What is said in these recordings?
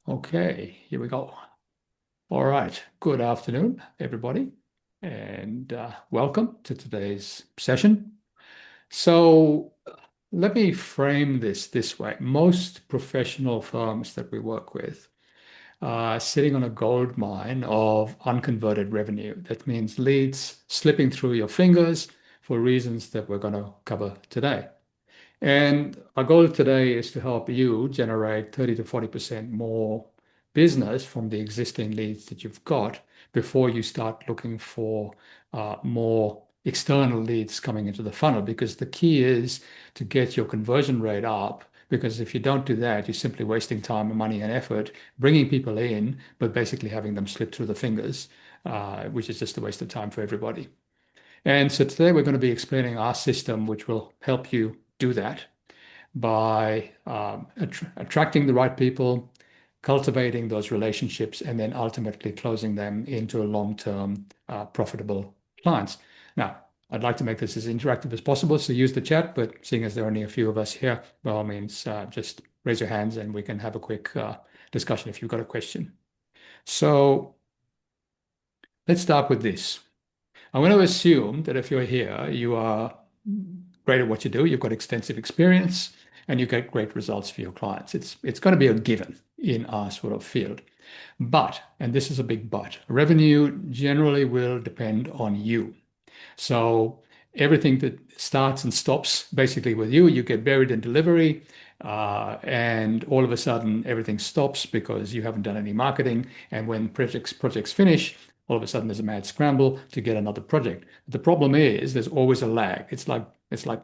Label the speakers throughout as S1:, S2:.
S1: Okay, here we go. All right. Good afternoon, everybody, and welcome to today's session. So, let me frame this way. Most professional firms that we work with are sitting on a gold mine of unconverted revenue. That means leads slipping through your fingers for reasons that we're going to cover today. And our goal today is to help you generate 30 to 40% more business from the existing leads that you've got before you start looking for more external leads coming into the funnel. Because the key is to get your conversion rate up. Because if you don't do that, you're simply wasting time and money and effort bringing people in, but basically having them slip through the fingers, which is just a waste of time for everybody. And so today we're going to be explaining our system, which will help you do that by attracting the right people, cultivating those relationships, and then ultimately closing them into long-term profitable clients. Now, I'd like to make this as interactive as possible, so use the chat, but seeing as there are only a few of us here, by all means, just raise your hands and we can have a quick discussion if you've got a question. So let's start with this. I'm going to assume that if you're here, you are great at what you do, you've got extensive experience, and you get great results for your clients. It's going to be a given in our sort of field. But, and this is a big but, revenue generally will depend on you. So everything that starts and stops basically with you, you get buried in delivery, and all of a sudden everything stops because you haven't done any marketing. And when projects finish, all of a sudden there's a mad scramble to get another project. The problem is there's always a lag. It's like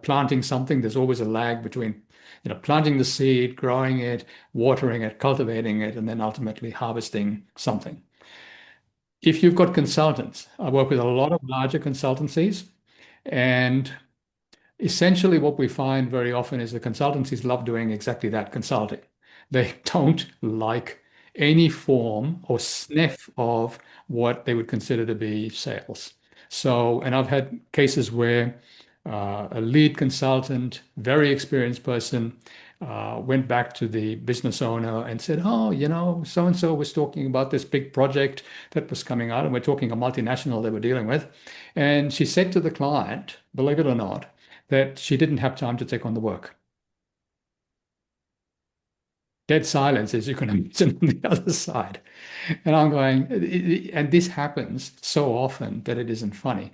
S1: planting something. There's always a lag between, planting the seed, growing it, watering it, cultivating it, and then ultimately harvesting something. If you've got consultants, I work with a lot of larger consultancies, and essentially what we find very often is the consultancies love doing exactly that, consulting. They don't like any form or sniff of what they would consider to be sales. So, and I've had cases where a lead consultant, very experienced person, went back to the business owner and said, "Oh, so and so was talking about this big project that was coming out, and we're talking a multinational they were dealing with." And she said to the client, believe it or not, that she didn't have time to take on the work. Dead silence, as you can imagine, on the other side. And I'm going, and this happens so often that it isn't funny.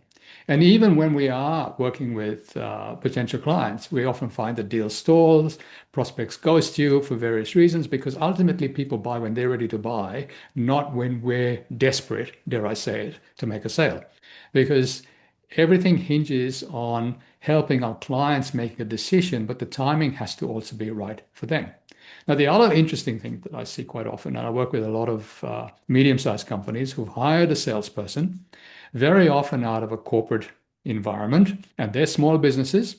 S1: And even when we are working with potential clients, we often find that deal stalls, prospects ghost you for various reasons, because ultimately people buy when they're ready to buy, not when we're desperate, dare I say it, to make a sale. Because everything hinges on helping our clients make a decision, but the timing has to also be right for them. Now, the other interesting thing that I see quite often, and I work with a lot of medium-sized companies who've hired a salesperson, very often out of a corporate environment, and they're small businesses,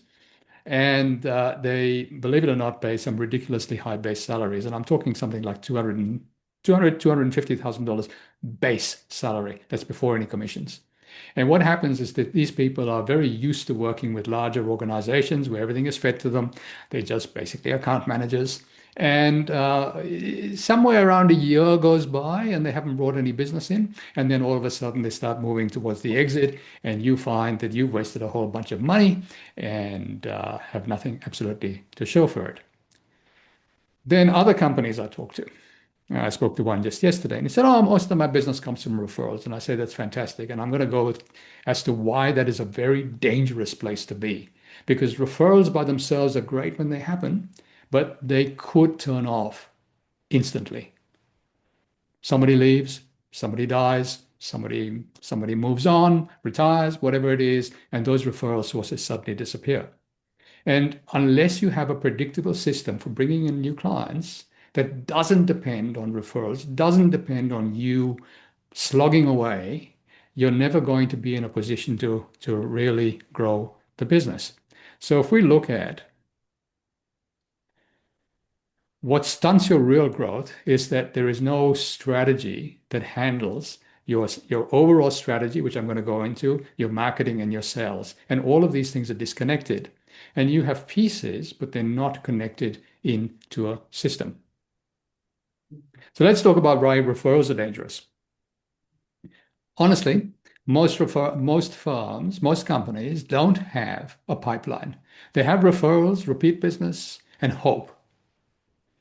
S1: and they, believe it or not, pay some ridiculously high base salaries. And I'm talking something like $250,000 base salary. That's before any commissions. And what happens is that these people are very used to working with larger organizations where everything is fed to them. They're just basically account managers. And somewhere around a year goes by and they haven't brought any business in. And then all of a sudden they start moving towards the exit, and you find that you've wasted a whole bunch of money and have nothing absolutely to show for it. Then other companies I talk to. I spoke to one just yesterday, and he said, "Oh, most of my business comes from referrals." And I say, "That's fantastic." And I'm going to go with as to why that is a very dangerous place to be. Because referrals by themselves are great when they happen, but they could turn off instantly. Somebody leaves, somebody dies, somebody moves on, retires, whatever it is, and those referral sources suddenly disappear. And unless you have a predictable system for bringing in new clients that doesn't depend on referrals, doesn't depend on you slogging away, you're never going to be in a position to really grow the business. So if we look at what stunts your real growth is that there is no strategy that handles your overall strategy, which I'm going to go into, your marketing and your sales. And all of these things are disconnected. And you have pieces, but they're not connected into a system. So let's talk about why referrals are dangerous. Honestly, most firms, most companies don't have a pipeline. They have referrals, repeat business, and hope.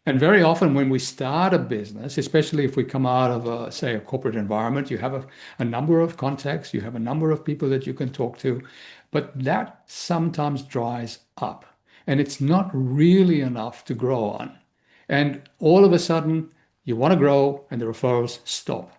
S1: And very often when we start a business, especially if we come out of say, a corporate environment, you have a number of contacts, you have a number of people that you can talk to, but that sometimes dries up and it's not really enough to grow on. And all of a sudden, you want to grow and the referrals stop.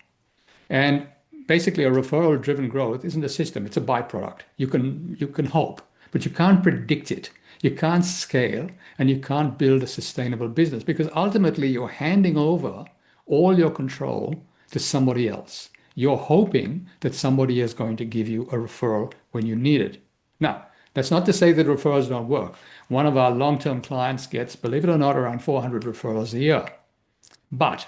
S1: And basically, a referral-driven growth isn't a system, it's a byproduct. You can hope, but you can't predict it. You can't scale and you can't build a sustainable business because ultimately you're handing over all your control to somebody else. You're hoping that somebody is going to give you a referral when you need it. Now, that's not to say that referrals don't work. One of our long-term clients gets, believe it or not, around 400 referrals a year. But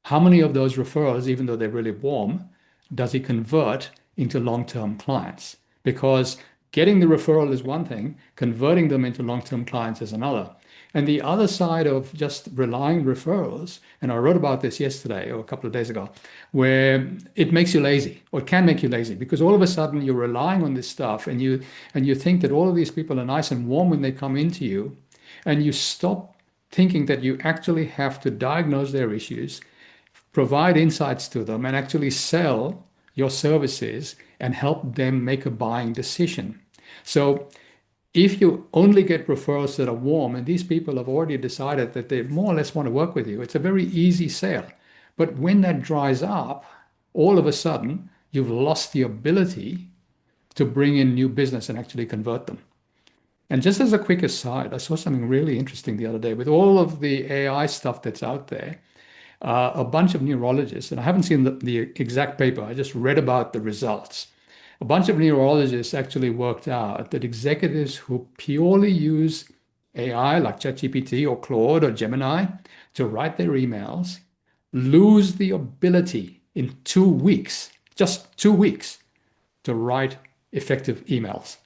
S1: how many of those referrals, even though they're really warm, does he convert into long-term clients? Because getting the referral is one thing, converting them into long-term clients is another. And the other side of just relying on referrals, and I wrote about this yesterday or a couple of days ago, where it makes you lazy, or it can make you lazy, because all of a sudden you're relying on this stuff and you think that all of these people are nice and warm when they come into you, and you stop thinking that you actually have to diagnose their issues, provide insights to them, and actually sell your services and help them make a buying decision. So if you only get referrals that are warm and these people have already decided that they more or less want to work with you, it's a very easy sale. But when that dries up, all of a sudden, you've lost the ability to bring in new business and actually convert them. And just as a quick aside, I saw something really interesting the other day with all of the AI stuff that's out there. A bunch of neurologists, and I haven't seen the exact paper, I just read about the results. A bunch of neurologists actually worked out that executives who purely use AI like ChatGPT or Claude or Gemini to write their emails lose the ability in 2 weeks, just 2 weeks, to write effective emails.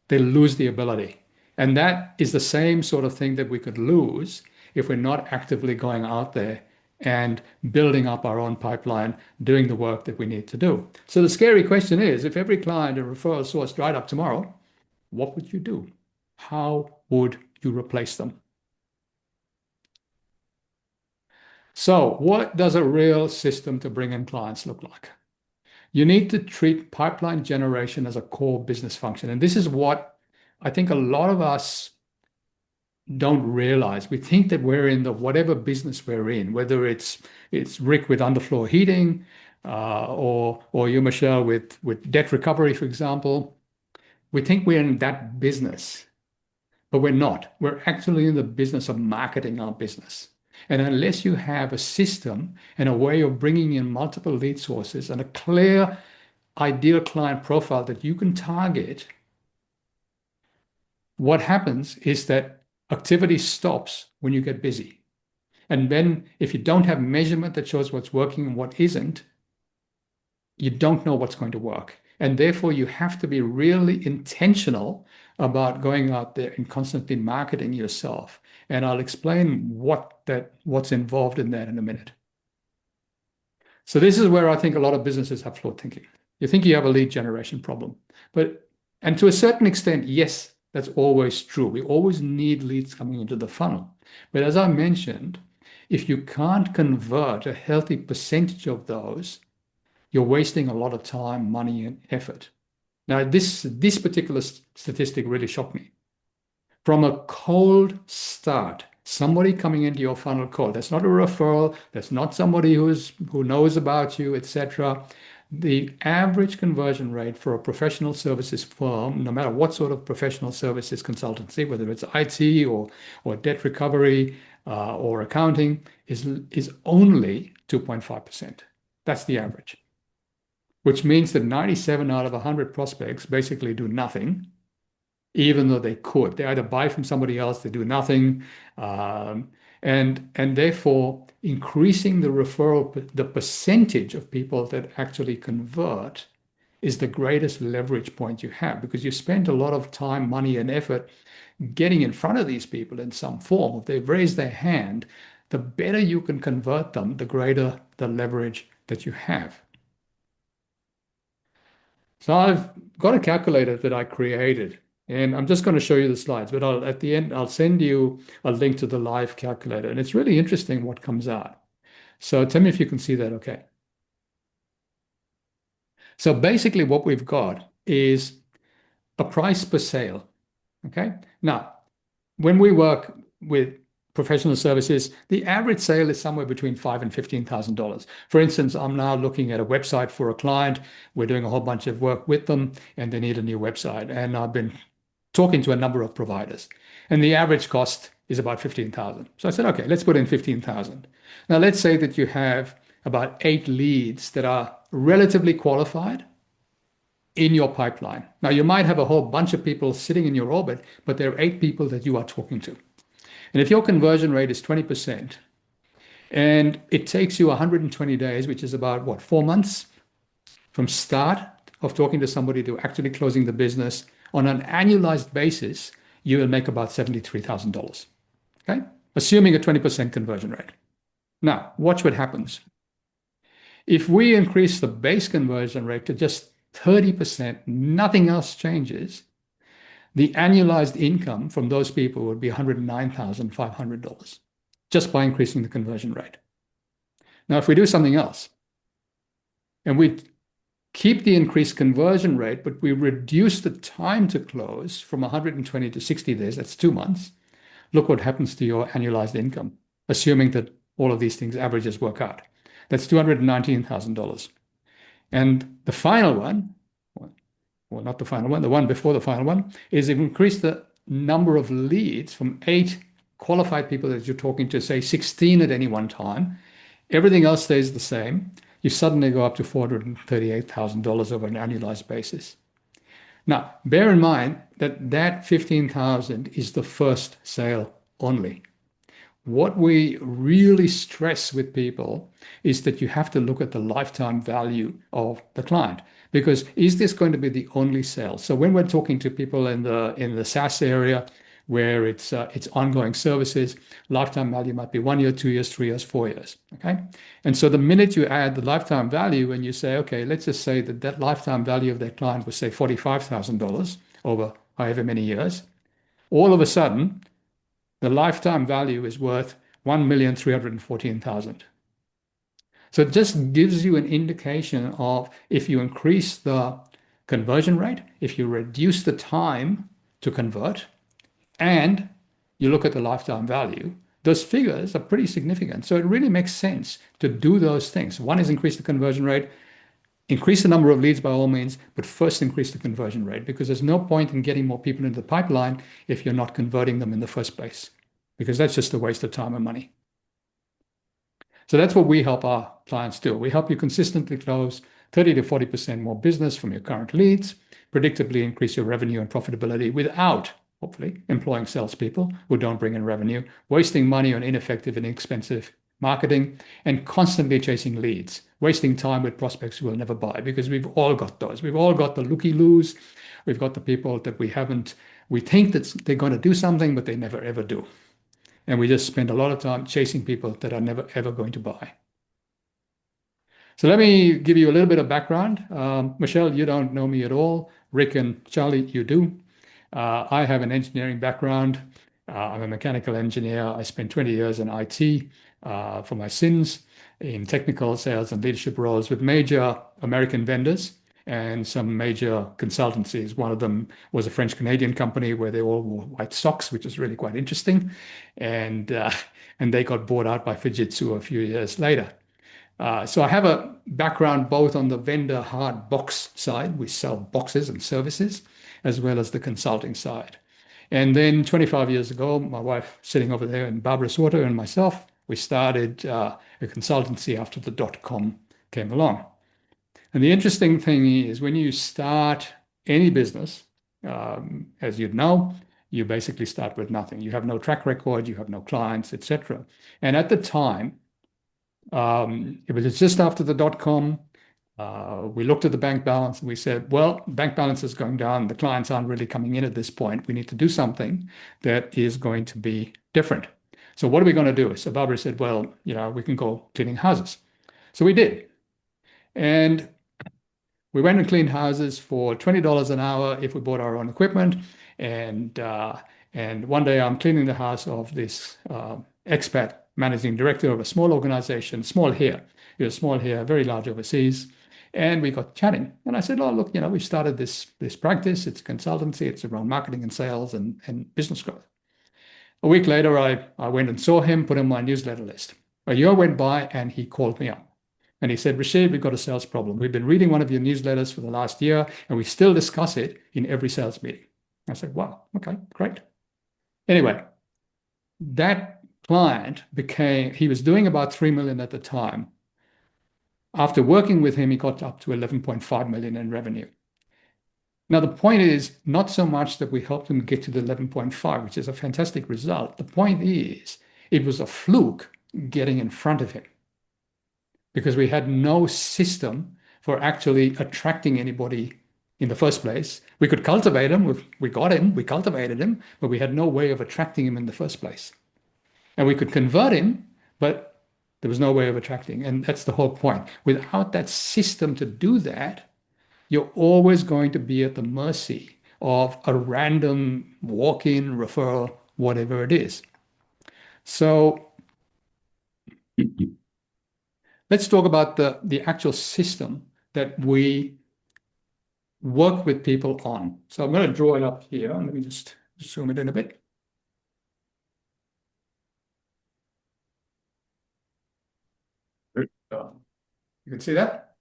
S1: They lose the ability. And that is the same sort of thing that we could lose if we're not actively going out there and building up our own pipeline, doing the work that we need to do. So the scary question is, if every client and referral source dried up tomorrow, what would you do? How would you replace them? So what does a real system to bring in clients look like? You need to treat pipeline generation as a core business function. And this is what I think a lot of us don't realize. We think that we're in the whatever business we're in, whether it's Rick with underfloor heating, or you, Michelle, with debt recovery, for example. We think we're in that business, but we're not. We're actually in the business of marketing our business. And unless you have a system and a way of bringing in multiple lead sources and a clear ideal client profile that you can target, what happens is that activity stops when you get busy. And then if you don't have measurement that shows what's working and what isn't, you don't know what's going to work. And therefore, you have to be really intentional about going out there and constantly marketing yourself. And I'll explain what's involved in that in a minute. So this is where I think a lot of businesses have flawed thinking. You think you have a lead generation problem, and to a certain extent, yes, that's always true. We always need leads coming into the funnel. But as I mentioned, if you can't convert a healthy percentage of those, you're wasting a lot of time, money, and effort. Now, this particular statistic really shocked me. From a cold start, somebody coming into your funnel cold, that's not a referral, that's not somebody who knows about you, etc. The average conversion rate for a professional services firm, no matter what sort of professional services consultancy, whether it's IT or debt recovery or accounting, is only 2.5%. That's the average, which means that 97 out of 100 prospects basically do nothing, even though they could. They either buy from somebody else, they do nothing. And therefore, increasing the percentage of people that actually convert is the greatest leverage point you have because you spend a lot of time, money, and effort getting in front of these people in some form. If they've raised their hand, the better you can convert them, the greater the leverage that you have. So I've got a calculator that I created, and I'm just going to show you the slides, but at the end, I'll send you a link to the live calculator, and it's really interesting what comes out. So tell me if you can see that okay. So basically what we've got is a price per sale, okay? Now, when we work with professional services, the average sale is somewhere between $5,000 and $15,000. For instance, I'm now looking at a website for a client. We're doing a whole bunch of work with them, and they need a new website. And I've been talking to a number of providers, and the average cost is about 15,000. So I said, okay, let's put in 15,000. Now let's say that you have about 8 leads that are relatively qualified in your pipeline. Now you might have a whole bunch of people sitting in your orbit, but there are 8 people that you are talking to. And if your conversion rate is 20% and it takes you 120 days, which is about what, 4 months from start of talking to somebody to actually closing the business, on an annualized basis, you will make about $73,000. Okay? Assuming a 20% conversion rate. Now, watch what happens. If we increase the base conversion rate to just 30%, nothing else changes, the annualized income from those people would be $109,500 just by increasing the conversion rate. Now, if we do something else and we keep the increased conversion rate, but we reduce the time to close from 120 to 60 days, that's 2 months, look what happens to your annualized income, assuming that all of these things averages work out. That's $219,000. And the final one, well, not the final one, the one before the final one, is increase the number of leads from 8 qualified people that you're talking to, say 16 at any one time. Everything else stays the same. You suddenly go up to $438,000 over an annualized basis. Now, bear in mind that that 15,000 is the first sale only. What we really stress with people is that you have to look at the lifetime value of the client, because is this going to be the only sale? So when we're talking to people in the SaaS area where it's ongoing services, lifetime value might be 1 year, 2 years, 3 years, 4 years. Okay, and so the minute you add the lifetime value and you say, okay, let's just say that that lifetime value of that client was say $45,000 over however many years, all of a sudden the lifetime value is worth $1,314,000. So it just gives you an indication of if you increase the conversion rate, if you reduce the time to convert, and you look at the lifetime value, those figures are pretty significant. So it really makes sense to do those things. One is increase the conversion rate, increase the number of leads by all means, but first increase the conversion rate, because there's no point in getting more people into the pipeline if you're not converting them in the first place, because that's just a waste of time and money. So that's what we help our clients do. We help you consistently close 30 to 40% more business from your current leads, predictably increase your revenue and profitability without, hopefully, employing salespeople who don't bring in revenue, wasting money on ineffective and expensive marketing, and constantly chasing leads, wasting time with prospects who will never buy, because we've all got those. We've all got the looky-loos. We've got the people that we think that they're going to do something, but they never ever do. And we just spend a lot of time chasing people that are never ever going to buy. So let me give you a little bit of background. Michelle, you don't know me at all. Rick and Charlie, you do. I have an engineering background. I'm a mechanical engineer. I spent 20 years in IT for my sins in technical sales and leadership roles with major American vendors and some major consultancies. One of them was a French-Canadian company where they all wore white socks, which is really quite interesting. And they got bought out by Fujitsu a few years later. So I have a background both on the vendor hard box side, we sell boxes and services, as well as the consulting side. And then 25 years ago, my wife sitting over there and Barbara Swater and myself, we started a consultancy after the dot-com came along. And the interesting thing is when you start any business, as you'd know, you basically start with nothing. You have no track record, you have no clients, etc. And at the time, it was just after the dot-com. We looked at the bank balance and we said, well, bank balance is going down. The clients aren't really coming in at this point. We need to do something that is going to be different. So what are we going to do? So Barbara said, well, we can go cleaning houses. So we did. And we went and cleaned houses for $20 an hour if we bought our own equipment. And one day I'm cleaning the house of this expat managing director of a small organization, small here. He was small here, very large overseas. And we got chatting. And I said, oh, look, we've started this practice. It's consultancy. It's around marketing and sales and business growth. A week later, I went and saw him, put him on my newsletter list. A year went by and he called me up. And he said, Rashid, we've got a sales problem. We've been reading one of your newsletters for the last year, and we still discuss it in every sales meeting. I said, wow, okay, great. Anyway, that client he was doing about 3 million at the time. After working with him, he got up to 11.5 million in revenue. Now, the point is not so much that we helped him get to the 11.5, which is a fantastic result. The point is it was a fluke getting in front of him, because we had no system for actually attracting anybody in the first place. We could cultivate him. We got him, we cultivated him, but we had no way of attracting him in the first place. And we could convert him, but there was no way of attracting. And that's the whole point. Without that system to do that, you're always going to be at the mercy of a random walk-in referral, whatever it is. So let's talk about the actual system that we work with people on. So I'm going to draw it up here. Let me just zoom it in a bit. You can see that?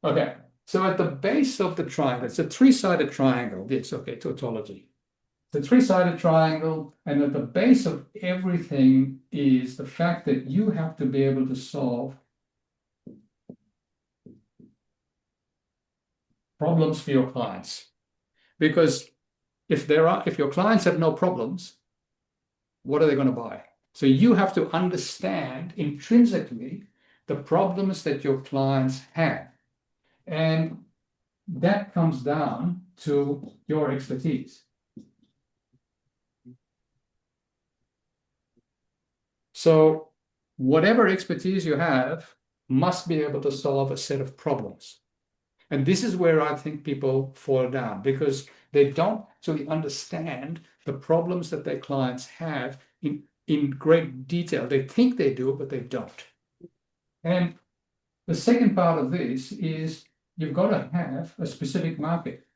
S1: Okay. So at the base of the triangle, it's a three-sided triangle. It's okay, tautology. It's a three-sided triangle, and at the base of everything is the fact that you have to be able to solve problems for your clients. Because if your clients have no problems, what are they going to buy? So you have to understand intrinsically the problems that your clients have. And that comes down to your expertise. So whatever expertise you have must be able to solve a set of problems. And this is where I think people fall down, because they don't actually understand the problems that their clients have in great detail. They think they do, but they don't. And the second part of this is you've got to have a specific market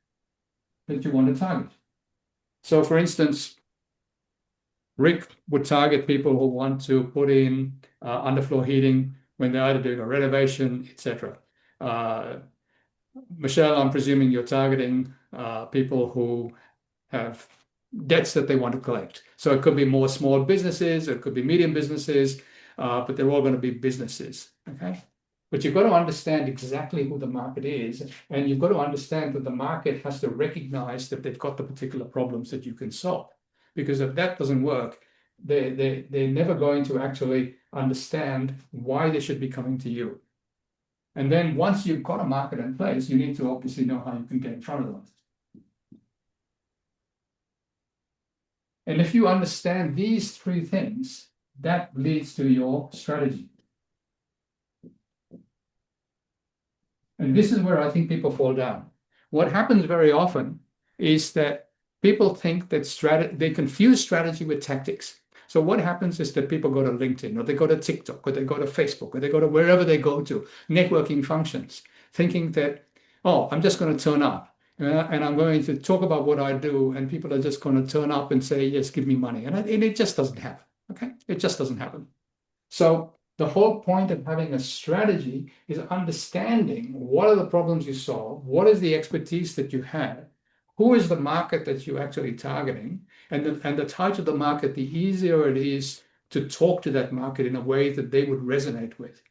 S1: that you want to target. So for instance, Rick would target people who want to put in underfloor heating when they're either doing a renovation, etc. Michelle, I'm presuming you're targeting people who have debts that they want to collect. So it could be more small businesses, it could be medium businesses, but they're all going to be businesses, okay? But you've got to understand exactly who the market is, and you've got to understand that the market has to recognize that they've got the particular problems that you can solve. Because if that doesn't work, they're never going to actually understand why they should be coming to you. And then once you've got a market in place, you need to obviously know how you can get in front of them. And if you understand these three things, that leads to your strategy. And this is where I think people fall down. What happens very often is that people think that they confuse strategy with tactics. So what happens is that people go to LinkedIn, or they go to TikTok, or they go to Facebook, or they go to wherever they go to, networking functions, thinking that, oh, I'm just going to turn up and I'm going to talk about what I do, and people are just going to turn up and say, yes, give me money. And it just doesn't happen, okay? It just doesn't happen. So the whole point of having a strategy is understanding what are the problems you solve, what is the expertise that you have, who is the market that you're actually targeting, and the tighter the market, the easier it is to talk to that market in a way that they would resonate with.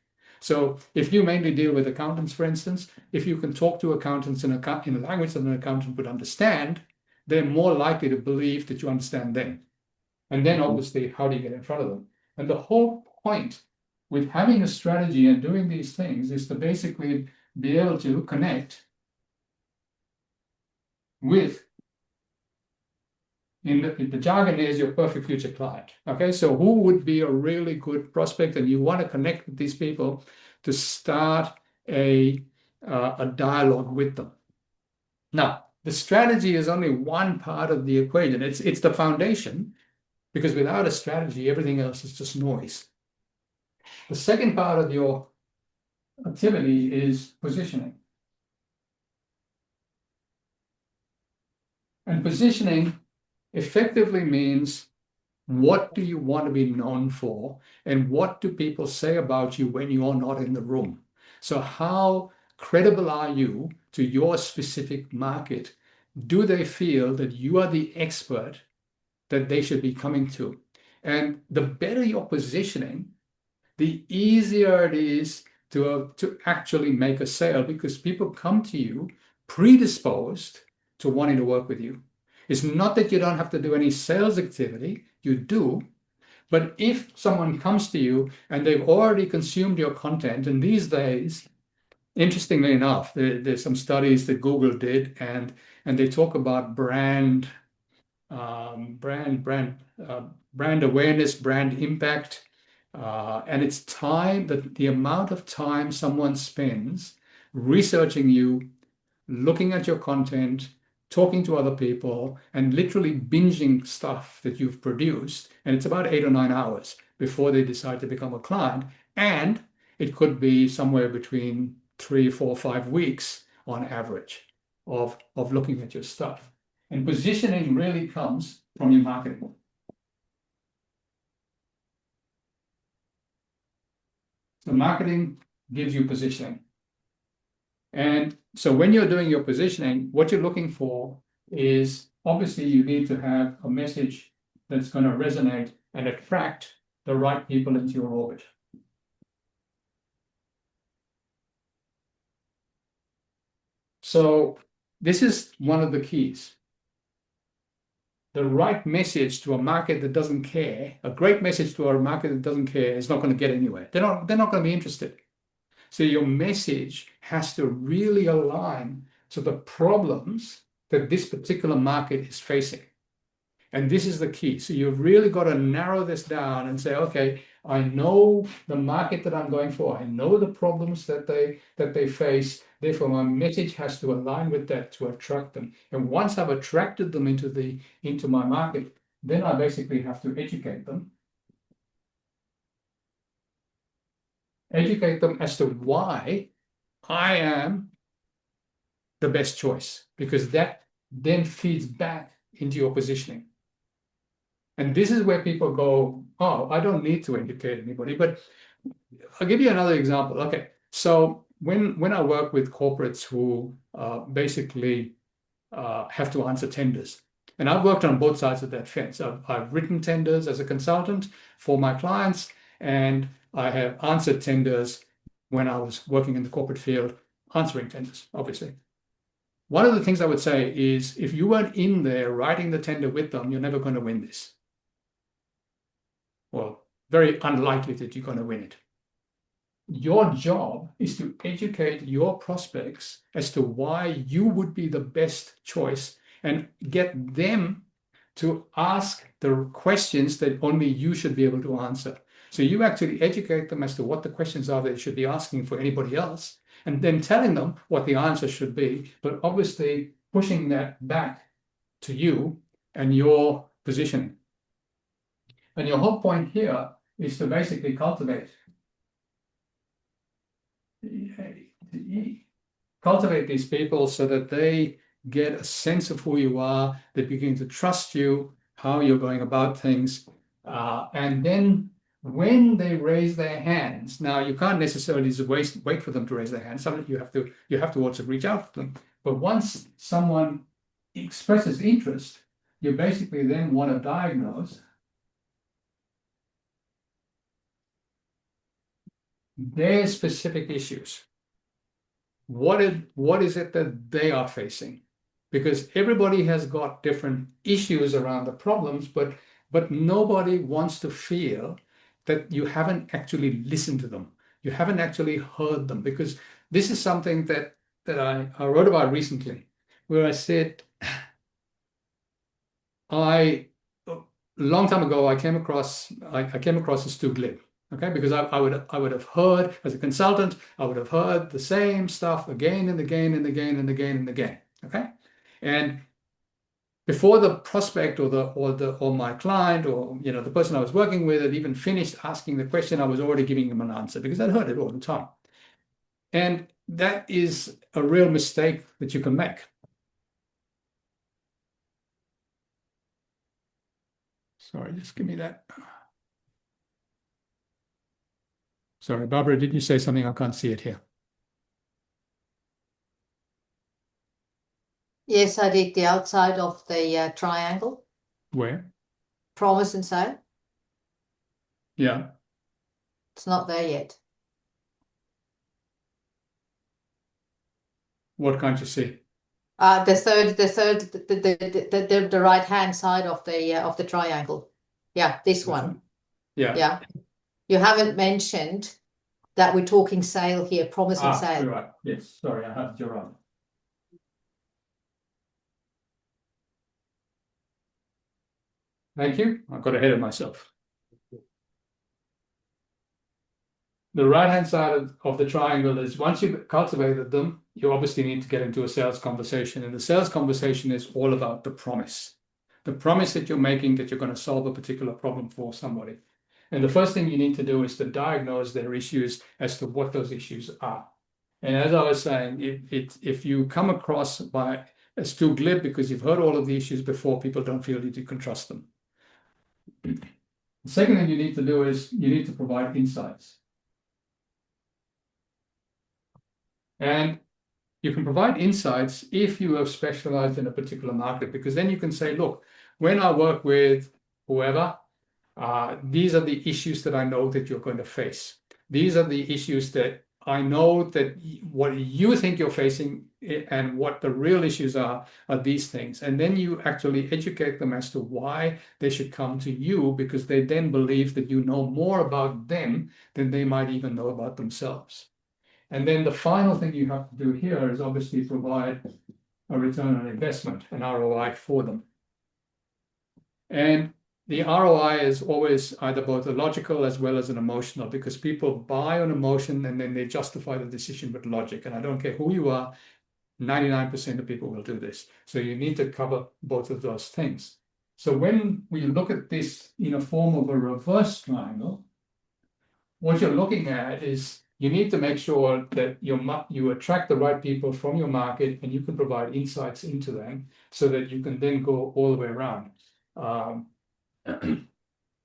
S1: So if you mainly deal with accountants, for instance, if you can talk to accountants in a language that an accountant would understand, they're more likely to believe that you understand them. And then obviously, how do you get in front of them? And the whole point with having a strategy and doing these things is to basically be able to connect with in the jargon is your perfect future client. Okay, so who would be a really good prospect, and you want to connect with these people to start a dialogue with them. Now, the strategy is only one part of the equation. It's the foundation, because without a strategy, everything else is just noise. The second part of your activity is positioning. And positioning effectively means, what do you want to be known for? And what do people say about you when you're not in the room? So how credible are you to your specific market? Do they feel that you are the expert that they should be coming to? And the better your positioning, the easier it is to actually make a sale, because people come to you predisposed to wanting to work with you. It's not that you don't have to do any sales activity, you do. But if someone comes to you and they've already consumed your content, and these days, interestingly enough, there's some studies that Google did, and they talk about brand awareness, brand impact, and it's time, that the amount of time someone spends researching you, looking at your content, talking to other people, and literally binging stuff that you've produced. And it's about 8 or 9 hours before they decide to become a client. And it could be somewhere between 3, 4, 5 weeks on average of looking at your stuff. And positioning really comes from your marketing. So marketing gives you positioning. And so when you're doing your positioning, what you're looking for is, obviously you need to have a message that's going to resonate and attract the right people into your orbit. So this is one of the keys. The right message to a market that doesn't care, a great message to a market that doesn't care, is not going to get anywhere. They're not going to be interested. So your message has to really align to the problems that this particular market is facing. And this is the key. So you've really got to narrow this down and say, okay, I know the market that I'm going for. I know the problems that they face. Therefore, my message has to align with that to attract them. And once I've attracted them into my market, then I basically have to educate them. Educate them as to why I am the best choice, because that then feeds back into your positioning. And this is where people go, oh, I don't need to educate anybody. But I'll give you another example. Okay, so when I work with corporates who basically have to answer tenders, and I've worked on both sides of that fence. I've written tenders as a consultant for my clients, and I have answered tenders when I was working in the corporate field, answering tenders, obviously. One of the things I would say is, if you weren't in there writing the tender with them, you're never going to win this. Well, very unlikely that you're going to win it. Your job is to educate your prospects as to why you would be the best choice, and get them to ask the questions that only you should be able to answer. So you actually educate them as to what the questions are they should be asking for anybody else, and then telling them what the answer should be, but obviously pushing that back to you and your positioning. And your whole point here is to basically cultivate these people so that they get a sense of who you are, they begin to trust you, how you're going about things. And then when they raise their hands, now you can't necessarily just wait for them to raise their hands. Sometimes you have to also reach out to them. But once someone expresses interest, you basically then want to diagnose their specific issues. What is it that they are facing? Because everybody has got different issues around the problems, but nobody wants to feel that you haven't actually listened to them. You haven't actually heard them. Because this is something that I wrote about recently, where I said, I a long time ago I came across this too glib. Okay, because I would have heard as a consultant, I would have heard the same stuff again and again and again and again and again. Okay. And before the prospect or my client or the person I was working with had even finished asking the question, I was already giving them an answer because I'd heard it all the time. And that is a real mistake that you can make. Sorry, just give me that. Sorry, Barbara, did you say something? I can't see it here.
S2: Yes, I did the outside of the triangle.
S1: Where?
S2: Promise and sale.
S1: Yeah.
S2: It's not there yet.
S1: What can't you see?
S2: The right hand side of the triangle. Yeah, this one.
S1: Yeah.
S2: Yeah. You haven't mentioned that we're talking sale here, promise and sale.
S1: You're right. Yes. Sorry, I had you're right. Thank you. I got ahead of myself. The right-hand side of the triangle is once you've cultivated them, you obviously need to get into a sales conversation. And the sales conversation is all about the promise that you're making that you're going to solve a particular problem for somebody. And the first thing you need to do is to diagnose their issues as to what those issues are. And as I was saying, if you come across as too glib because you've heard all of the issues before, people don't feel that you can trust them. The second thing you need to do is you need to provide insights. And you can provide insights if you have specialized in a particular market, because then you can say, look, when I work with whoever, these are the issues that I know that you're going to face. These are the issues that I know that what you think you're facing and what the real issues are these things. And then you actually educate them as to why they should come to you, because they then believe that you know more about them than they might even know about themselves. And then the final thing you have to do here is obviously provide a return on investment, an ROI for them. And the ROI is always either both a logical as well as an emotional, because people buy on emotion and then they justify the decision with logic. And I don't care who you are, 99% of people will do this. So you need to cover both of those things. So when we look at this in a form of a reverse triangle, what you're looking at is you need to make sure that you attract the right people from your market and you can provide insights into them so that you can then go all the way around.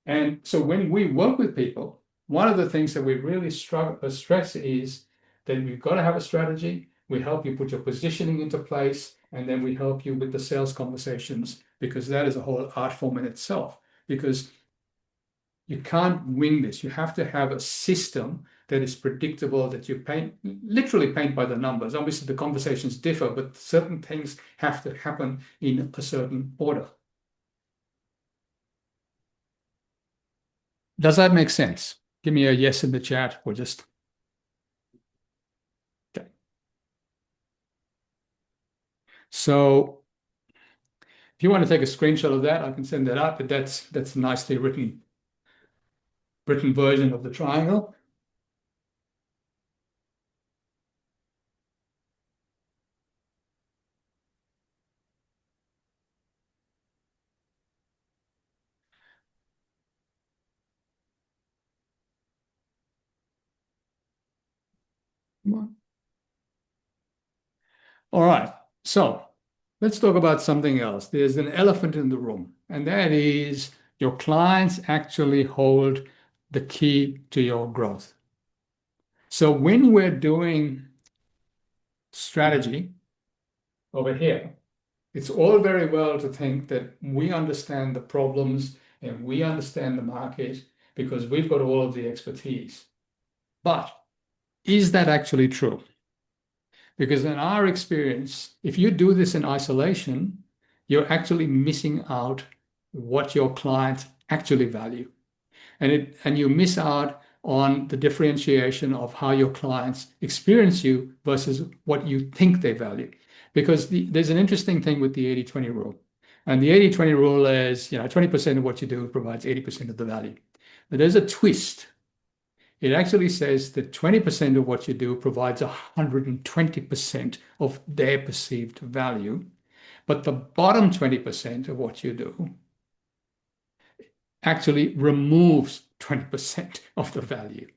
S1: And so when we work with people, one of the things that we really stress is that we've got to have a strategy. We help you put your positioning into place, and then we help you with the sales conversations, because that is a whole art form in itself. Because you can't wing this. You have to have a system that is predictable, that you literally paint by the numbers. Obviously, the conversations differ, but certain things have to happen in a certain order. Does that make sense? Give me a yes in the chat or just. Okay. So if you want to take a screenshot of that, I can send that up, but that's a nicely written version of the triangle. Come on. All right. So let's talk about something else. There's an elephant in the room, and that is your clients actually hold the key to your growth. So when we're doing strategy over here, it's all very well to think that we understand the problems and we understand the market because we've got all of the expertise. But is that actually true? Because in our experience, if you do this in isolation, you're actually missing out what your clients actually value. And you miss out on the differentiation of how your clients experience you versus what you think they value. Because there's an interesting thing with the 80-20 rule. And the 80-20 rule is, 20% of what you do provides 80% of the value. But there's a twist. It actually says that 20% of what you do provides 120% of their perceived value. But the bottom 20% of what you do actually removes 20% of the value.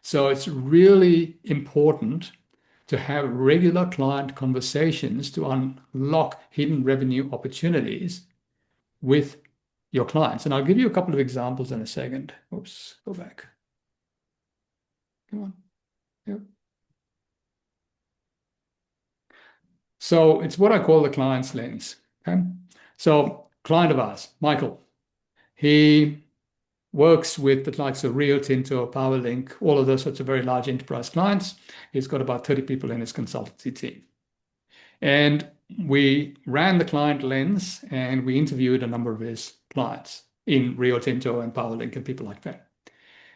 S1: So it's really important to have regular client conversations to unlock hidden revenue opportunities with your clients. And I'll give you a couple of examples in a second. Oops, go back. Come on. Yep. So it's what I call the client's lens. Okay. So client of ours, Michael, he works with the likes of Rio Tinto, PowerLink, all of those sorts of very large enterprise clients. He's got about 30 people in his consultancy team. And we ran the client lens and we interviewed a number of his clients in Rio Tinto and PowerLink and people like that.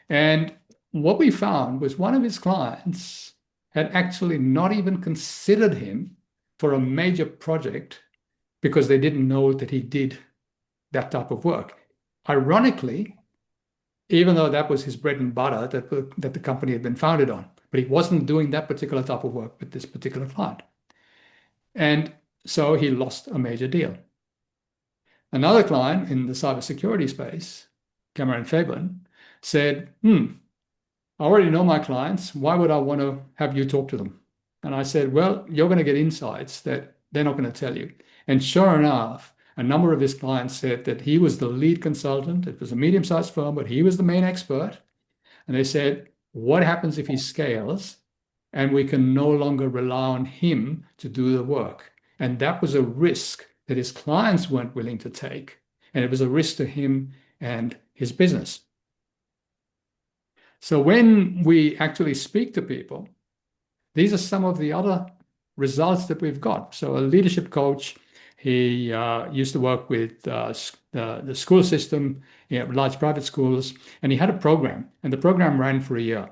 S1: And what we found was one of his clients had actually not even considered him for a major project because they didn't know that he did that type of work. Ironically, even though that was his bread and butter that the company had been founded on, but he wasn't doing that particular type of work with this particular client. And so he lost a major deal. Another client in the cybersecurity space, Cameron Fablin, said, I already know my clients. Why would I want to have you talk to them? And I said, well, you're going to get insights that they're not going to tell you. And sure enough, a number of his clients said that he was the lead consultant. It was a medium-sized firm, but he was the main expert. And they said, what happens if he scales and we can no longer rely on him to do the work? And that was a risk that his clients weren't willing to take. And it was a risk to him and his business. So when we actually speak to people, these are some of the other results that we've got. So a leadership coach, he used to work with the school system, large private schools, and he had a program, and the program ran for a year.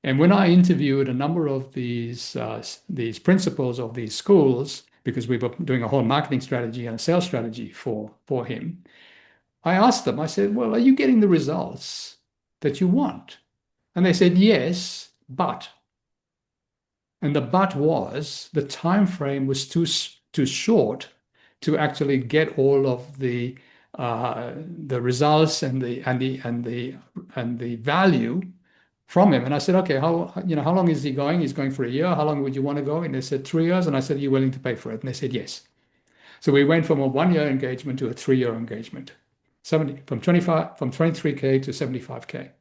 S1: And when I interviewed a number of these principals of these schools, because we were doing a whole marketing strategy and a sales strategy for him, I asked them, I said, well, are you getting the results that you want? And they said, yes, but. And the but was the time frame was too short to actually get all of the results and the value from him. And I said, okay, how long is he going? He's going for a year. How long would you want to go? And they said 3 years. And I said, are you willing to pay for it? And they said yes. So we went from a 1-year engagement to a 3-year engagement, from 23K to 75K.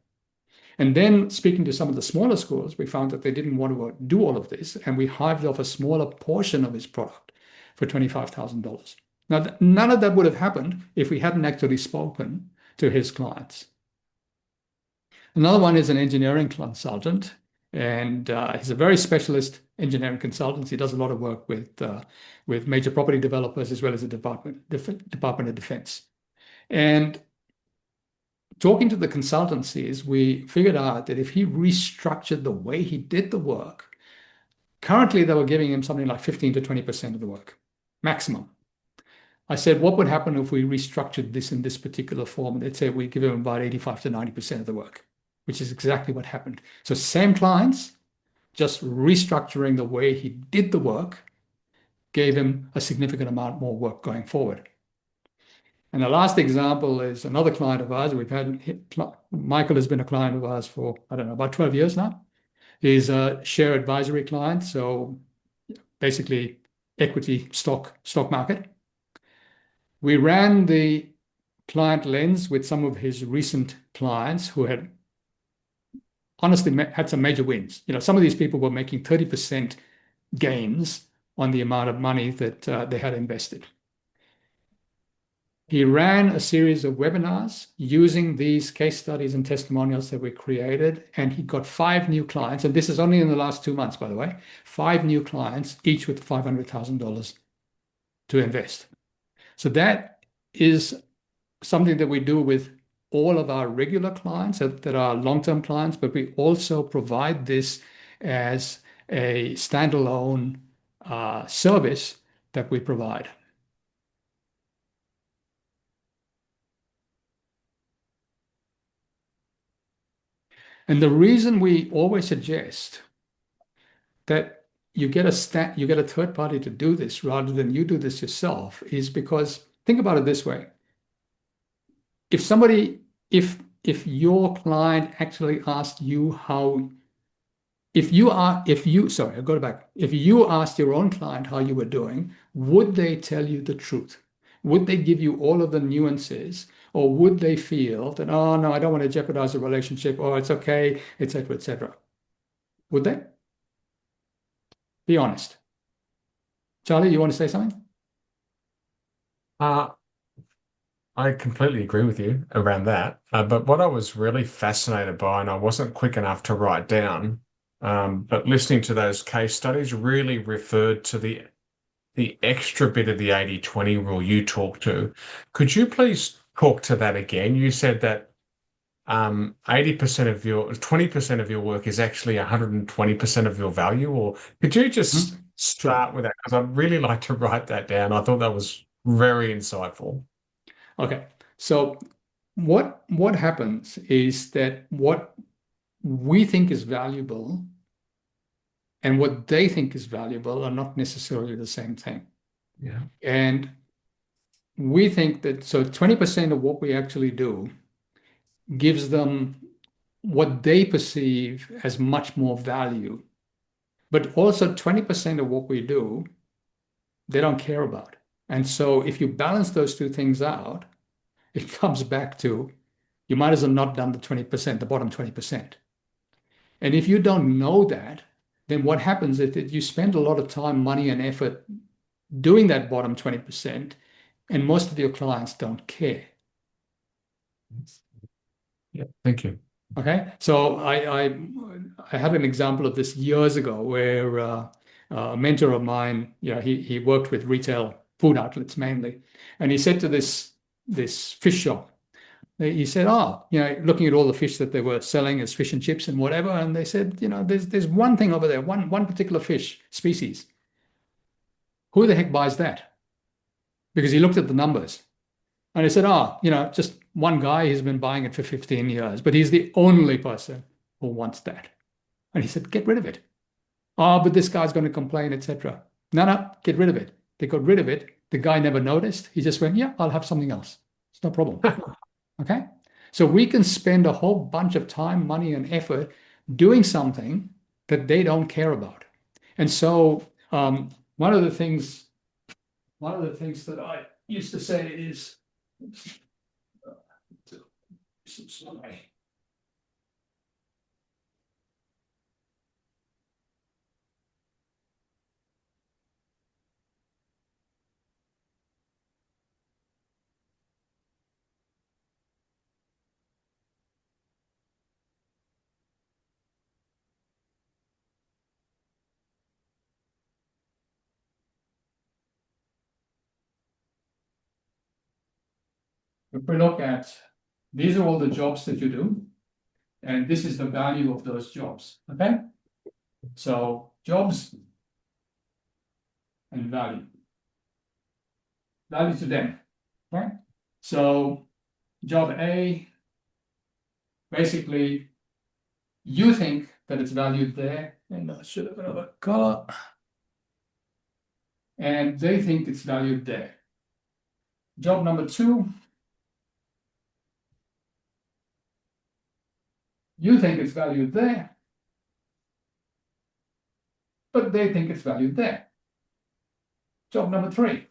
S1: And then speaking to some of the smaller schools, we found that they didn't want to do all of this, and we hived off a smaller portion of his product for $25,000. Now, none of that would have happened if we hadn't actually spoken to his clients. Another one is an engineering consultant, and he's a very specialist engineering consultant. He does a lot of work with major property developers as well as the Department of Defense. And talking to the consultancies, we figured out that if he restructured the way he did the work, currently they were giving him something like 15 to 20% of the work, maximum. I said, what would happen if we restructured this in this particular form? They'd say we give him about 85 to 90% of the work, which is exactly what happened. So same clients, just restructuring the way he did the work gave him a significant amount more work going forward. And the last example is another client of ours. Michael has been a client of ours for, I don't know, about 12 years now. He's a share advisory client, so basically equity stock market. We ran the client lens with some of his recent clients who had honestly had some major wins. Some of these people were making 30% gains on the amount of money that they had invested. He ran a series of webinars using these case studies and testimonials that we created, and he got 5 new clients. And this is only in the last 2 months, by the way, 5 new clients, each with $500,000 to invest. So that is something that we do with all of our regular clients that are long-term clients, but we also provide this as a standalone service that we provide. And the reason we always suggest that you get a third party to do this rather than you do this yourself is because think about it this way. If somebody, if your client actually asked you how, if you, sorry, I'll go back. If you asked your own client how you were doing, would they tell you the truth? Would they give you all of the nuances? Or would they feel that, oh no, I don't want to jeopardize the relationship, or it's okay, etc., etc.? Would they? Be honest. Charlie, you want to say something?
S3: Uh, I completely agree with you around that. But what I was really fascinated by, and I wasn't quick enough to write down, but listening to those case studies really referred to the extra bit of the 80/20 rule you talked to. Could you please talk to that again? You said that 80% of your 20% of your work is actually 120% of your value, or could you just
S1: Mhm. Sure.
S3: start with that? Because I'd really like to write that down. I thought that was very insightful.
S1: Okay. So what happens is that what we think is valuable and what they think is valuable are not necessarily the same thing.
S3: Yeah.
S1: And we think that so 20% of what we actually do gives them what they perceive as much more value. But also 20% of what we do, they don't care about. And so if you balance those two things out, it comes back to you might as well not done the 20%, the bottom 20%. And if you don't know that, then what happens is that you spend a lot of time, money, and effort doing that bottom 20%, and most of your clients don't care.
S3: Yeah. Thank you.
S1: Okay. So I had an example of this years ago where a mentor of mine, he worked with retail food outlets mainly, and he said to this fish shop, he said, "Oh, looking at all the fish that they were selling as fish and chips and whatever," and they said, there's one thing over there, one particular fish species. Who the heck buys that?" Because he looked at the numbers and he said, "Oh, just one guy who's been buying it for 15 years, but he's the only person who wants that." And he said, "Get rid of it." "Oh, but this guy's going to complain, etc." No, no, get rid of it. They got rid of it. The guy never noticed. He just went, "Yeah, I'll have something else. It's no problem." Okay. So we can spend a whole bunch of time, money, and effort doing something that they don't care about. And so one of the things, that I used to say is, sorry. If we look at, these are all the jobs that you do, and this is the value of those jobs. Okay. So jobs and value to them. Okay. So job A, basically, you think that it's valued there, and I should have another color, and they think it's valued there. Job number 2, you think it's valued there, but they think it's valued there. Job number 3,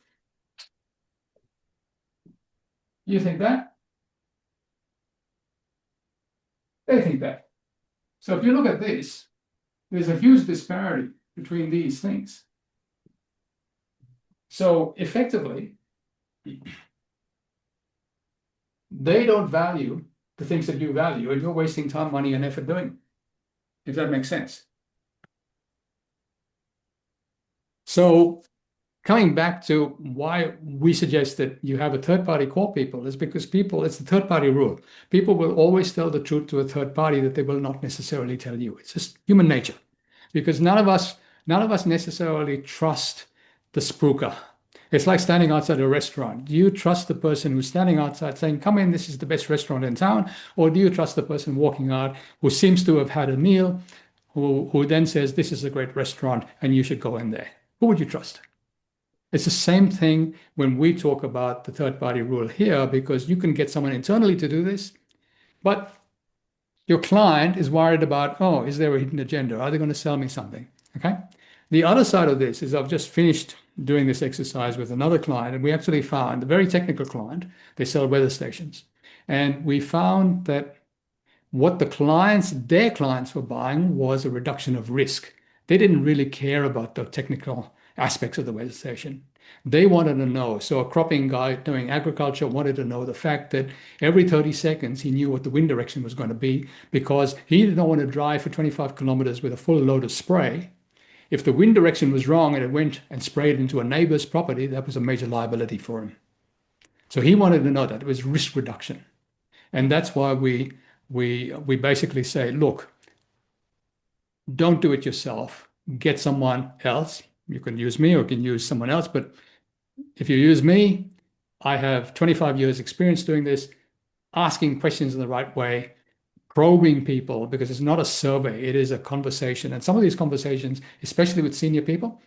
S1: you think that, they think that. So if you look at this, there's a huge disparity between these things. So effectively, they don't value the things that you value, and you're wasting time, money, and effort doing, if that makes sense. So coming back to why we suggest that you have a third party call people is because it's the third party rule. People will always tell the truth to a third party that they will not necessarily tell you. It's just human nature, because none of us necessarily trust the spooker. It's like standing outside a restaurant. Do you trust the person who's standing outside saying, "Come in, this is the best restaurant in town"? Or do you trust the person walking out who seems to have had a meal, who then says, "This is a great restaurant and you should go in there"? Who would you trust? It's the same thing when we talk about the third party rule here, because you can get someone internally to do this, but your client is worried about, oh, is there a hidden agenda? Are they going to sell me something? Okay. The other side of this is I've just finished doing this exercise with another client, and we actually found a very technical client. They sell weather stations. And we found that what their clients were buying was a reduction of risk. They didn't really care about the technical aspects of the weather station. They wanted to know. So a cropping guy doing agriculture wanted to know the fact that every 30 seconds he knew what the wind direction was going to be, because he didn't want to drive for 25 kilometers with a full load of spray. If the wind direction was wrong and it went and sprayed into a neighbor's property, that was a major liability for him. So he wanted to know that. It was risk reduction. And that's why we basically say, look, don't do it yourself. Get someone else. You can use me or you can use someone else. But if you use me, I have 25 years experience doing this, asking questions in the right way, probing people, because it's not a survey, it is a conversation. And some of these conversations, especially with senior people,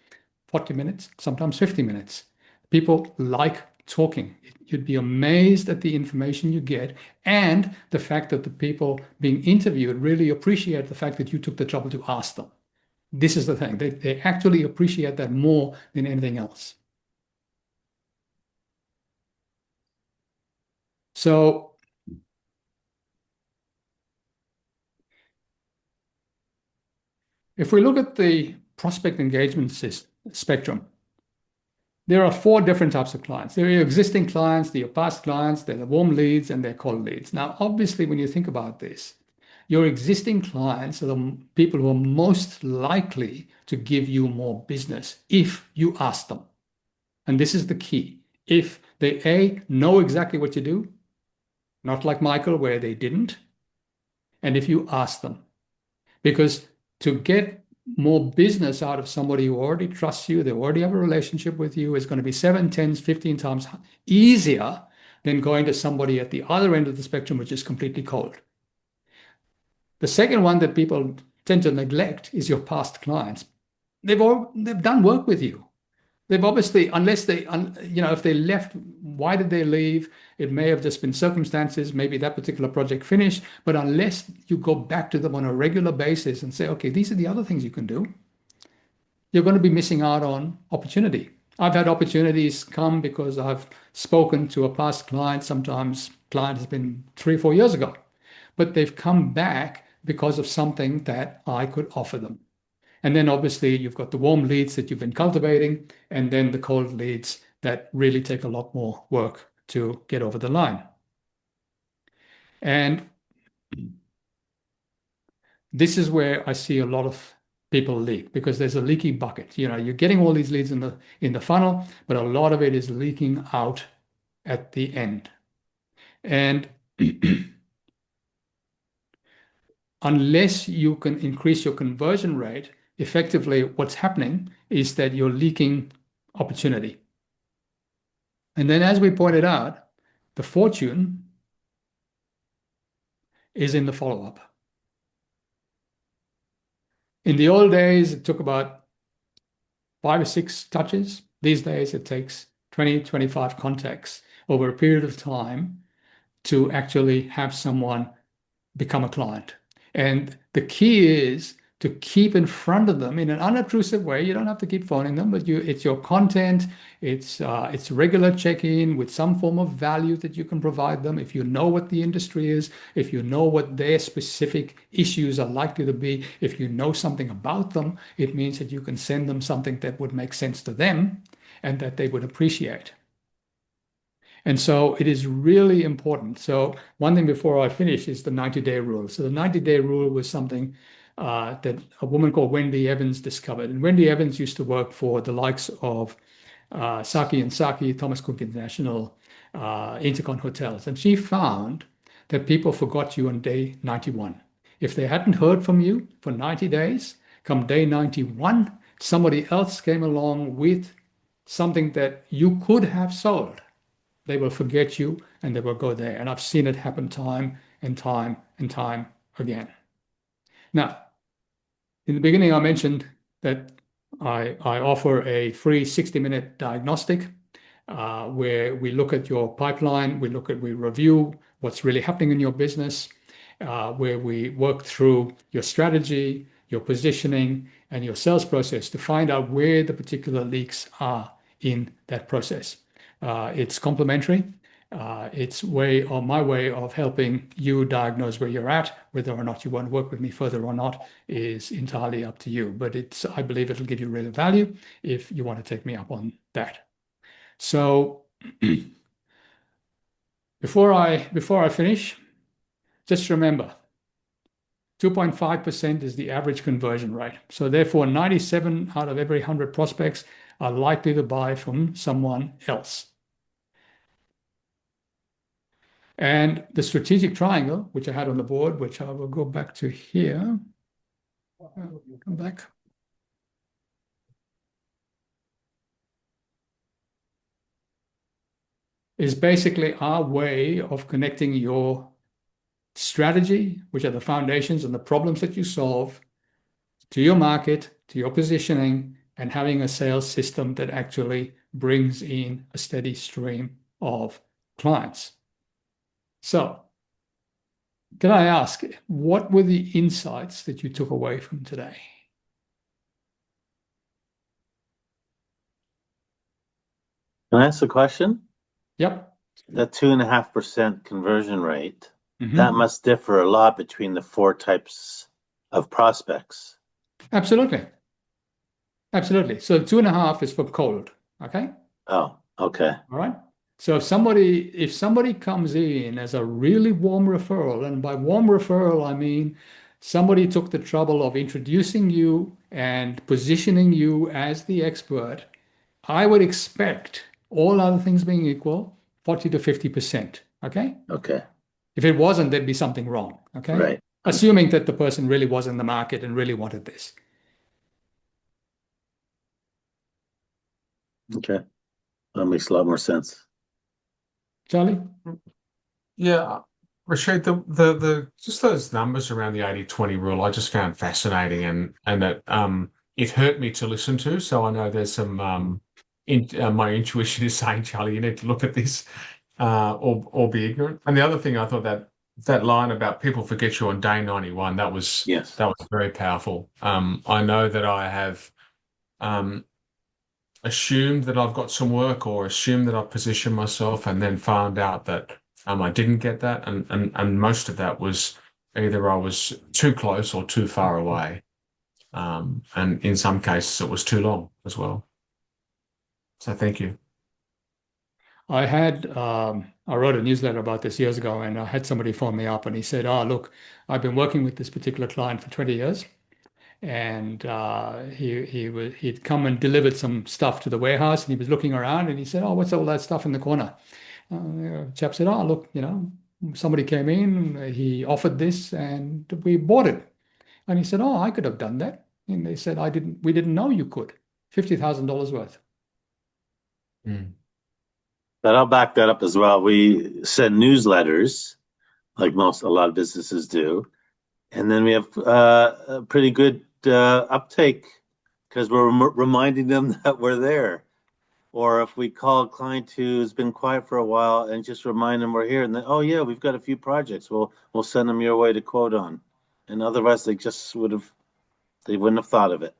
S1: 40 minutes, sometimes 50 minutes. People like talking. You'd be amazed at the information you get, and the fact that the people being interviewed really appreciate the fact that you took the trouble to ask them. This is the thing. They actually appreciate that more than anything else. So if we look at the prospect engagement spectrum, there are 4 different types of clients. There are your existing clients, there are your past clients, there are the warm leads, and they're cold leads. Now, obviously, when you think about this, your existing clients are the people who are most likely to give you more business if you ask them. And this is the key. If they, A, know exactly what you do, not like Michael, where they didn't, and if you ask them. Because to get more business out of somebody who already trusts you, they already have a relationship with you, is going to be 7, 10, 15 times easier than going to somebody at the other end of the spectrum, which is completely cold. The second one that people tend to neglect is your past clients. They've done work with you. They've obviously, unless they, if they left, why did they leave? It may have just been circumstances. Maybe that particular project finished. But unless you go back to them on a regular basis and say, okay, these are the other things you can do, you're going to be missing out on opportunity. I've had opportunities come because I've spoken to a past client. Sometimes client has been 3 or 4 years ago, but they've come back because of something that I could offer them. And then obviously you've got the warm leads that you've been cultivating, and then the cold leads that really take a lot more work to get over the line. And this is where I see a lot of people leak, because there's a leaky bucket. You're getting all these leads in the funnel, but a lot of it is leaking out at the end. And unless you can increase your conversion rate, effectively what's happening is that you're leaking opportunity. And then, as we pointed out, the fortune is in the follow-up. In the old days, it took about 5 or 6 touches. These days, it takes 20, 25 contacts over a period of time to actually have someone become a client. And the key is to keep in front of them in an unobtrusive way. You don't have to keep phoning them, but it's your content, it's regular check-in with some form of value that you can provide them. If you know what the industry is, if you know what their specific issues are likely to be, if you know something about them, it means that you can send them something that would make sense to them and that they would appreciate. And so it is really important. So one thing before I finish is the 90-day rule. So the 90-day rule was something that a woman called Wendy Evans discovered. And Wendy Evans used to work for the likes of Saki and Saki, Thomas Cook International, Intercon Hotels. And she found that people forgot you on day 91. If they hadn't heard from you for 90 days, come day 91, somebody else came along with something that you could have sold, they will forget you and they will go there. And I've seen it happen time and time and time again. Now, in the beginning, I mentioned that I offer a free 60-minute diagnostic where we look at your pipeline, we review what's really happening in your business, where we work through your strategy, your positioning, and your sales process to find out where the particular leaks are in that process. It's complementary. It's my way of helping you diagnose where you're at. Whether or not you want to work with me further or not is entirely up to you. But I believe it'll give you real value if you want to take me up on that. So before I finish, just remember, 2.5% is the average conversion rate. So therefore, 97 out of every 100 prospects are likely to buy from someone else. And the strategic triangle, which I had on the board, which I will go back to here. Come back. Is basically our way of connecting your strategy, which are the foundations and the problems that you solve, to your market, to your positioning, and having a sales system that actually brings in a steady stream of clients. So, can I ask, what were the insights that you took away from today?
S4: Can I ask a question?
S1: Yep.
S4: That 2.5% conversion rate,
S1: Mhm.
S4: that must differ a lot between the 4 types of prospects.
S1: Absolutely. Absolutely. So 2.5 is for cold. Okay.
S4: Oh, okay.
S1: All right. So if somebody comes in as a really warm referral, and by warm referral, I mean somebody took the trouble of introducing you and positioning you as the expert, I would expect, all other things being equal, 40 to 50%. Okay.
S4: Okay.
S1: If it wasn't, there'd be something wrong. Okay.
S4: Right.
S1: Assuming that the person really was in the market and really wanted this.
S4: Okay. That makes a lot more sense.
S1: Charlie?
S3: Yeah, Rashid, the just those numbers around the 80-20 rule, I just found fascinating and that it hurt me to listen to. So I know there's some my intuition is saying, Charlie, you need to look at this or be ignorant. And the other thing I thought that line about people forget you on day 91,
S4: Yes.
S3: that was very powerful. I know that I have um assumed that I've got some work or assumed that I've positioned myself and then found out that I didn't get that and most of that was either I was too close or too far away. And in some cases it was too long as well. So thank you.
S1: I wrote a newsletter about this years ago, and I had somebody phone me up and he said, "Oh, look, I've been working with this particular client for 20 years." And he'd come and delivered some stuff to the warehouse, and he was looking around and he said, "Oh, what's all that stuff in the corner?" The chap said, "Oh, look, somebody came in, he offered this, and we bought it." And he said, "Oh, I could have done that." And they said, We didn't know you could. $50,000 worth.
S3: Mm.
S4: But I'll back that up as well. We send newsletters, like a lot of businesses do. And then we have a pretty good uptake because we're reminding them that we're there. Or if we call a client who's been quiet for a while and just remind them we're here, and then, oh yeah, we've got a few projects. We'll send them your way to quote on. And otherwise, they wouldn't have thought of it.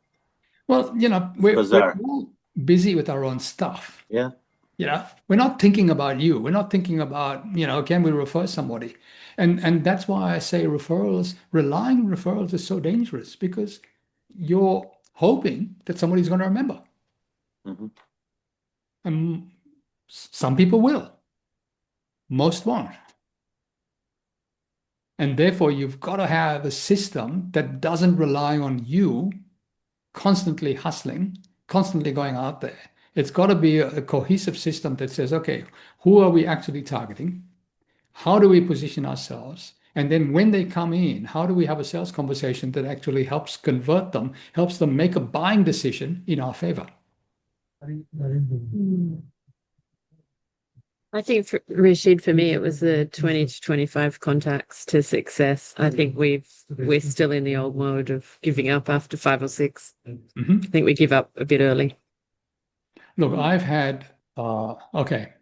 S1: Well, we're
S4: Bizarre.
S1: all busy with our own stuff.
S4: Yeah.
S1: We're not thinking about you. We're not thinking about, can we refer somebody? And that's why I say relying on referrals is so dangerous, because you're hoping that somebody's going to remember.
S4: Mm-hmm.
S1: And some people will. Most won't. And therefore, you've got to have a system that doesn't rely on you constantly hustling, constantly going out there. It's got to be a cohesive system that says, okay, who are we actually targeting? How do we position ourselves? And then when they come in, how do we have a sales conversation that actually helps convert them, helps them make a buying decision in our favor?
S5: I think for Rashid, for me, it was the 20 to 25 contacts to success. I think we're still in the old mode of giving up after 5 or 6.
S1: Mhm.
S5: I think we give up a bit early.
S1: Look, I've had, okay.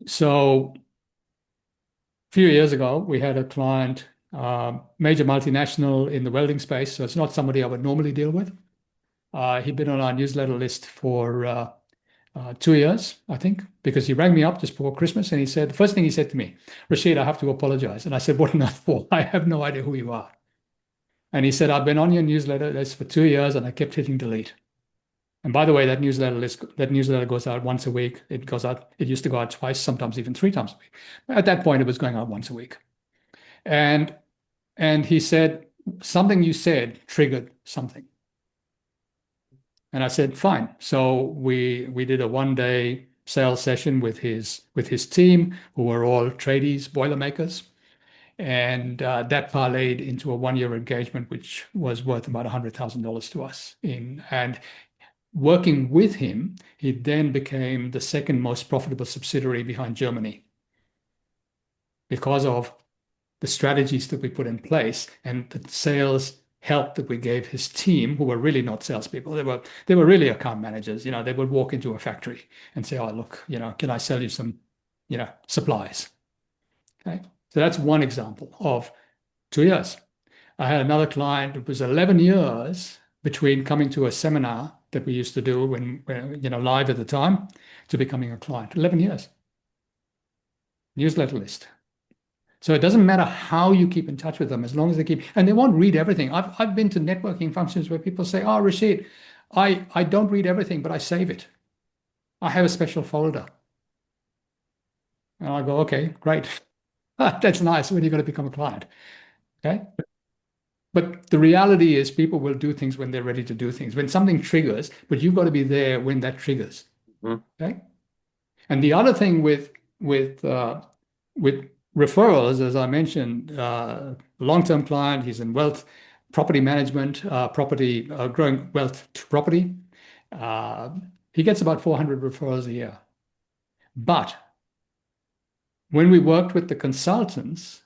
S1: So a few years ago, we had a client, major multinational in the welding space. So it's not somebody I would normally deal with. He'd been on our newsletter list for 2 years, I think, because he rang me up just before Christmas and he said, the first thing he said to me, Rashid, I have to apologize. And I said, what on earth for? I have no idea who you are. And he said, I've been on your newsletter list for 2 years and I kept hitting delete. And by the way, that newsletter goes out once a week. It used to go out twice, sometimes even 3 times a week. At that point, it was going out once a week. And he said, something you said triggered something. And I said, fine. So we did a 1-day sales session with his team, who were all tradies, boilermakers. And that parlayed into a 1-year engagement, which was worth about $100,000 to us. And working with him, he then became the second most profitable subsidiary behind Germany because of the strategies that we put in place and the sales help that we gave his team, who were really not salespeople. They were really account managers. They would walk into a factory and say, "Oh, look, can I sell you some, supplies?" Okay, so that's one example of 2 years. I had another client. It was 11 years between coming to a seminar that we used to do when live at the time to becoming a client. 11 years. Newsletter list. So it doesn't matter how you keep in touch with them, as long as they keep, and they won't read everything. I've been to networking functions where people say, "Oh, Rashid, I don't read everything, but I save it. I have a special folder." And I go, "Okay, great. That's nice. When are you going to become a client?" Okay. But the reality is people will do things when they're ready to do things. When something triggers, but you've got to be there when that triggers. Okay. And the other thing with referrals, as I mentioned, long-term client, he's in wealth, property management, growing wealth to property. He gets about 400 referrals a year. But when we worked with the consultants,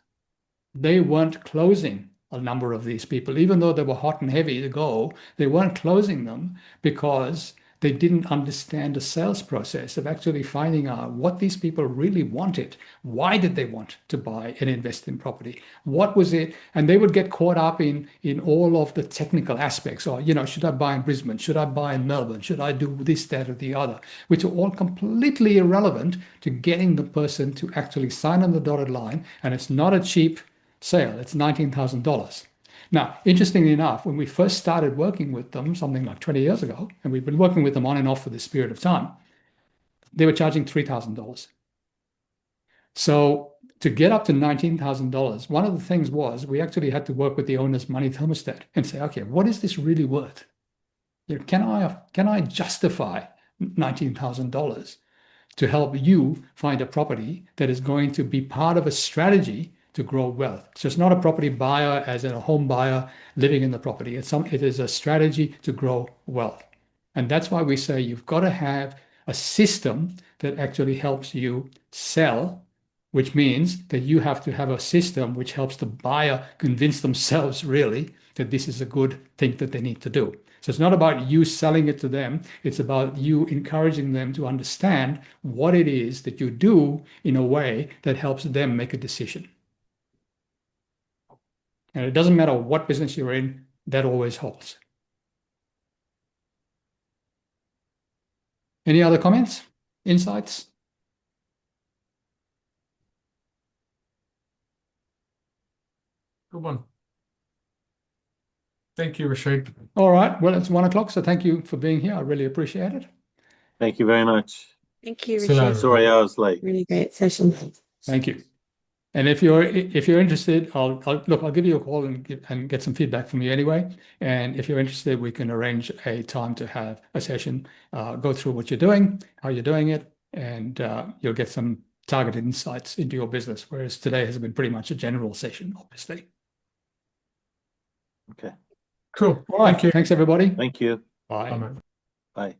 S1: they weren't closing a number of these people, even though they were hot and heavy to go. They weren't closing them because they didn't understand the sales process of actually finding out what these people really wanted. Why did they want to buy and invest in property? What was it? And they would get caught up in all of the technical aspects. Or, should I buy in Brisbane? Should I buy in Melbourne? Should I do this, that, or the other? Which are all completely irrelevant to getting the person to actually sign on the dotted line. And it's not a cheap sale. It's $19,000. Now, interestingly enough, when we first started working with them, something like 20 years ago, and we've been working with them on and off for this period of time, they were charging $3,000. So to get up to $19,000, one of the things was we actually had to work with the owner's money thermostat and say, okay, what is this really worth? Can I justify $19,000 to help you find a property that is going to be part of a strategy to grow wealth? So it's not a property buyer as in a home buyer living in the property. It is a strategy to grow wealth. And that's why we say you've got to have a system that actually helps you sell, which means that you have to have a system which helps the buyer convince themselves really that this is a good thing that they need to do. So it's not about you selling it to them. It's about you encouraging them to understand what it is that you do in a way that helps them make a decision. And it doesn't matter what business you're in, that always holds. Any other comments, insights?
S3: Good one. Thank you, Rashid.
S1: All right. Well, it's 1 o'clock, so thank you for being here. I really appreciate it.
S4: Thank you very much.
S5: Thank you,
S3: See you later.
S5: Rashid.
S4: Sorry I was late.
S5: Really great session.
S1: Thank you. And if you're interested, I'll give you a call and get some feedback from you anyway. And if you're interested, we can arrange a time to have a session, go through what you're doing, how you're doing it, and you'll get some targeted insights into your business. Whereas today has been pretty much a general session, obviously.
S4: Okay.
S3: Cool.
S1: All right.
S3: Thank you.
S1: Thanks, everybody.
S4: Thank you.
S1: Bye.
S3: Bye, mate.
S4: Bye.